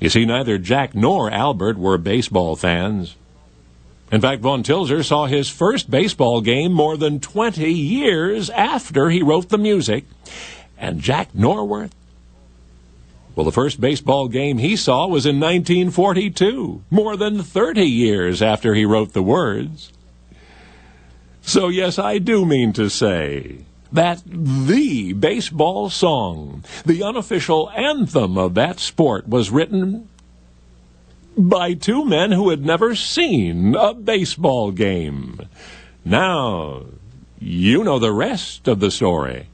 You see, neither Jack nor Albert were baseball fans. In fact, Von Tilzer saw his first baseball game more than 20 years after he wrote the music. And Jack Norworth? Well, the first baseball game he saw was in 1942, more than 30 years after he wrote the words. So yes, I do mean to say that the baseball song, the unofficial anthem of that sport, was written by two men who had never seen a baseball game. Now, you know the rest of the story.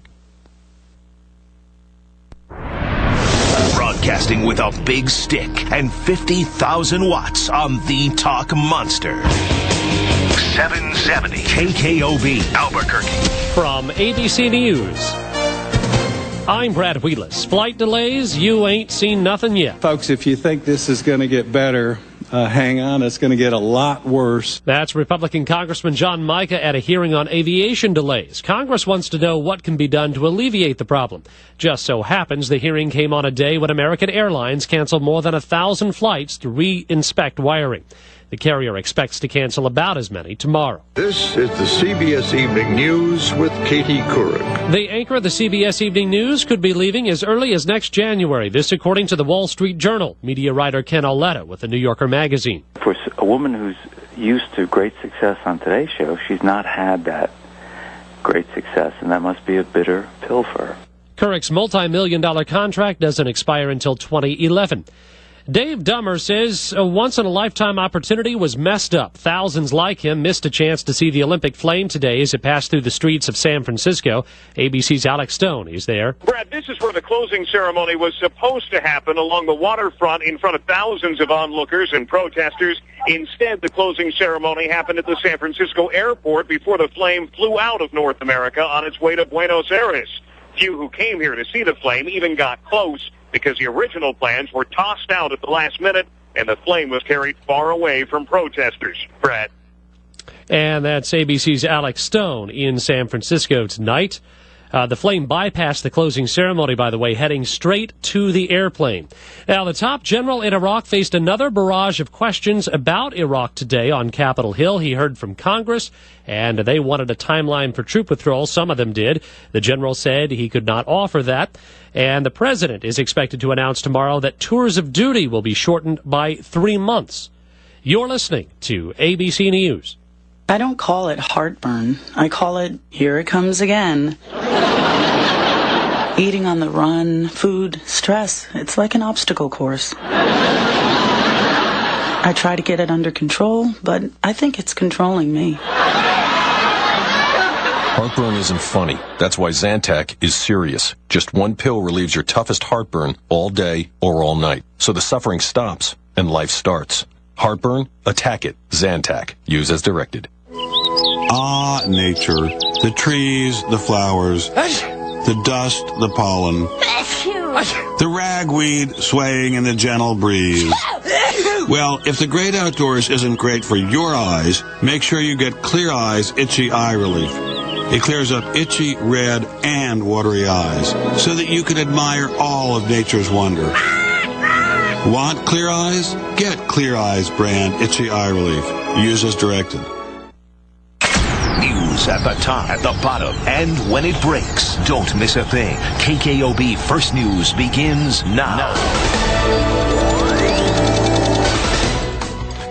Broadcasting with a big stick and 50,000 watts on the Talk Monster. 770 KKOB Albuquerque. From ABC News, I'm Brad Wheelis. Flight delays, you ain't seen nothing yet. Folks, if you think this is going to get better, hang on, it's going to get a lot worse. That's Republican Congressman John Mica at a hearing on aviation delays. Congress wants to know what can be done to alleviate the problem. Just so happens the hearing came on a day when American Airlines canceled more than 1,000 flights to re-inspect wiring. The carrier expects to cancel about as many tomorrow. This is the CBS Evening News with Katie Couric. The anchor of the CBS Evening News could be leaving as early as next January. This according to the Wall Street Journal. Media writer Ken Auletta with the New Yorker magazine. For a woman who's used to great success on Today's Show, she's not had that great success, and that must be a bitter pill for her. Couric's multi-million-dollar contract doesn't expire until 2011. Dave Dummer says a once-in-a-lifetime opportunity was messed up. Thousands like him missed a chance to see the Olympic flame today as it passed through the streets of San Francisco. ABC's Alex Stone is there. Brad, this is where the closing ceremony was supposed to happen, along the waterfront in front of thousands of onlookers and protesters. Instead, the closing ceremony happened at the San Francisco airport before the flame flew out of North America on its way to Buenos Aires. Few who came here to see the flame even got close, because the original plans were tossed out at the last minute, and the flame was carried far away from protesters. Brad. And that's ABC's Alex Stone in San Francisco tonight. The flame bypassed the closing ceremony, by the way, heading straight to the airplane. Now, the top general in Iraq faced another barrage of questions about Iraq today on Capitol Hill. He heard from Congress, and they wanted a timeline for troop withdrawal. Some of them did. The general said he could not offer that. And the president is expected to announce tomorrow that tours of duty will be shortened by 3 months. You're listening to ABC News. I don't call it heartburn. I call it, here it comes again. Eating on the run, food, stress, it's like an obstacle course. I try to get it under control, but I think it's controlling me. Heartburn isn't funny. That's why Zantac is serious. Just one pill relieves your toughest heartburn all day or all night. So the suffering stops and life starts. Heartburn? Attack it. Zantac. Use as directed. Ah, nature. The trees, the flowers, the dust, the pollen, the ragweed swaying in the gentle breeze. Well, if the great outdoors isn't great for your eyes, make sure you get Clear Eyes Itchy Eye Relief. It clears up itchy, red, and watery eyes so that you can admire all of nature's wonder. Want clear eyes? Get Clear Eyes brand Itchy Eye Relief. Use as directed. News at the top, at the bottom, and when it breaks. Don't miss a thing. KKOB First News begins now.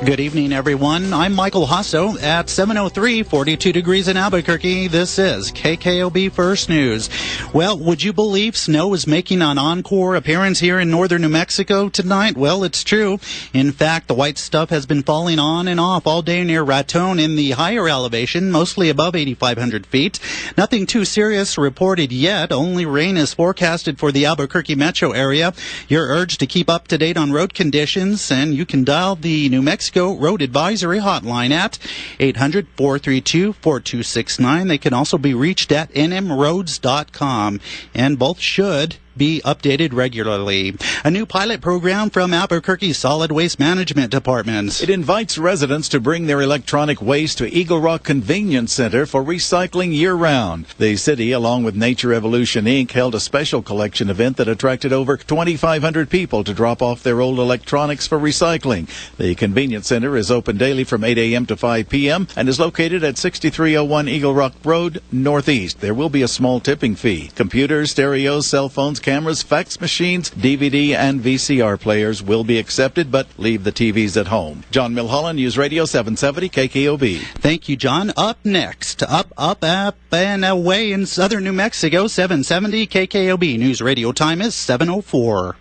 Good evening, everyone. I'm Michael Jasso at 7:03, 42 degrees in Albuquerque. This is KKOB First News. Well, would you believe snow is making an encore appearance here in northern New Mexico tonight? Well, it's true. In fact, the white stuff has been falling on and off all day near Raton in the higher elevation, mostly above 8,500 feet. Nothing too serious reported yet. Only rain is forecasted for the Albuquerque metro area. You're urged to keep up to date on road conditions, and you can dial the New Mexico Road Advisory Hotline at 800-432-4269. They can also be reached at nmroads.com, and both should be updated regularly. A new pilot program from Albuquerque Solid Waste Management Department. It invites residents to bring their electronic waste to Eagle Rock Convenience Center for recycling year-round. The city, along with Nature Evolution, Inc., held a special collection event that attracted over 2,500 people to drop off their old electronics for recycling. The convenience center is open daily from 8 a.m. to 5 p.m. and is located at 6301 Eagle Rock Road, Northeast. There will be a small tipping fee. Computers, stereos, cell phones, cameras, fax machines, DVD, and VCR players will be accepted, but leave the TVs at home. John Milholland, News Radio 770 KKOB. Thank you, John. Up next, up, and away in southern New Mexico, 770 KKOB. News Radio time is 7:04.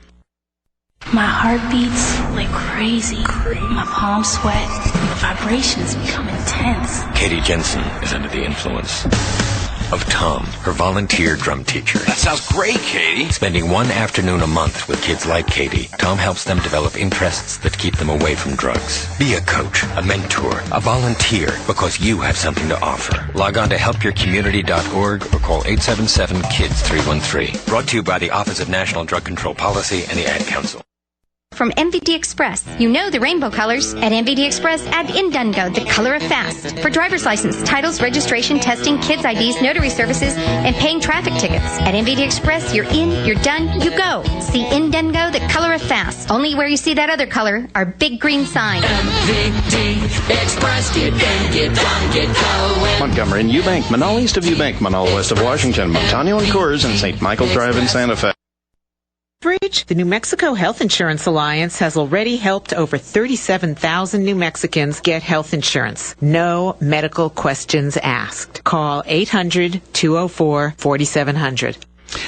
My heart beats like crazy. My palms sweat. The vibrations become intense. Katie Jensen is under the influence of Tom, her volunteer drum teacher. That sounds great, Katie. Spending one afternoon a month with kids like Katie, Tom helps them develop interests that keep them away from drugs. Be a coach, a mentor, a volunteer, because you have something to offer. Log on to helpyourcommunity.org or call 877-KIDS-313. Brought to you by the Office of National Drug Control Policy and the Ad Council. From MVD Express, you know the rainbow colors. At MVD Express, add Indungo, the color of fast. For driver's license, titles, registration, testing, kids' IDs, notary services, and paying traffic tickets. At MVD Express, you're in, you're done, you go. See Indungo, the color of fast. Only where you see that other color, our big green sign. MVD Express, get in, get done, get going. Montgomery and Eubank, Manal east of Eubank, Manal west of Washington, Montano and Coors, and St. Michael Drive in Santa Fe. The New Mexico Health Insurance Alliance has already helped over 37,000 New Mexicans get health insurance. No medical questions asked. Call 800-204-4700.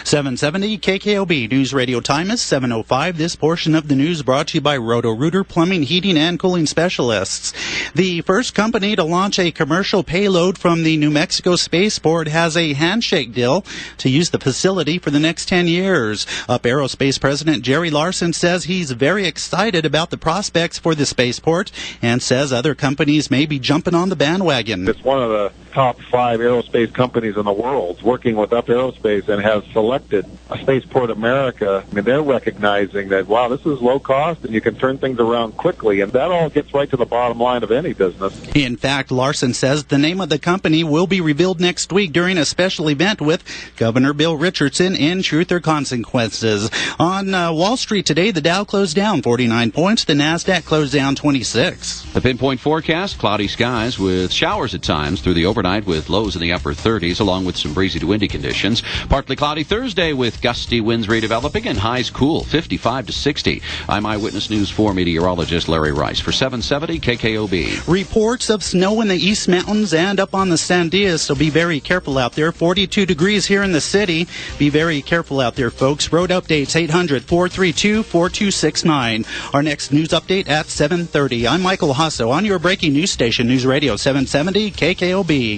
770 KKOB News Radio time is 7:05. This portion of the news brought to you by Roto-Rooter Plumbing, Heating, and Cooling Specialists. The first company to launch a commercial payload from the New Mexico Spaceport has a handshake deal to use the facility for the next 10 years. Up Aerospace President Jerry Larson says he's very excited about the prospects for the spaceport and says other companies may be jumping on the bandwagon. It's one of the top 5 aerospace companies in the world working with Up Aerospace and has selected a Spaceport America. I mean, they're recognizing that, wow, this is low cost and you can turn things around quickly, and that all gets right to the bottom line of any business. In fact, Larson says the name of the company will be revealed next week during a special event with Governor Bill Richardson in Truth or Consequences. On Wall Street today, the Dow closed down 49 points. The NASDAQ closed down 26. The pinpoint forecast, cloudy skies with showers at times through the overnight with lows in the upper 30s, along with some breezy to windy conditions. Partly cloudy Thursday with gusty winds redeveloping and highs cool, 55 to 60. I'm Eyewitness News 4 meteorologist Larry Rice for 770 KKOB. Reports of snow in the East Mountains and up on the Sandia, so be very careful out there. 42 degrees here in the city. Be very careful out there, folks. Road updates 800-432-4269. Our next news update at 7:30. I'm Michael Hasso on your breaking news station, News Radio 770 KKOB.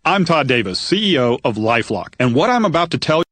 I'm Todd Davis, CEO of LifeLock, and what I'm about to tell you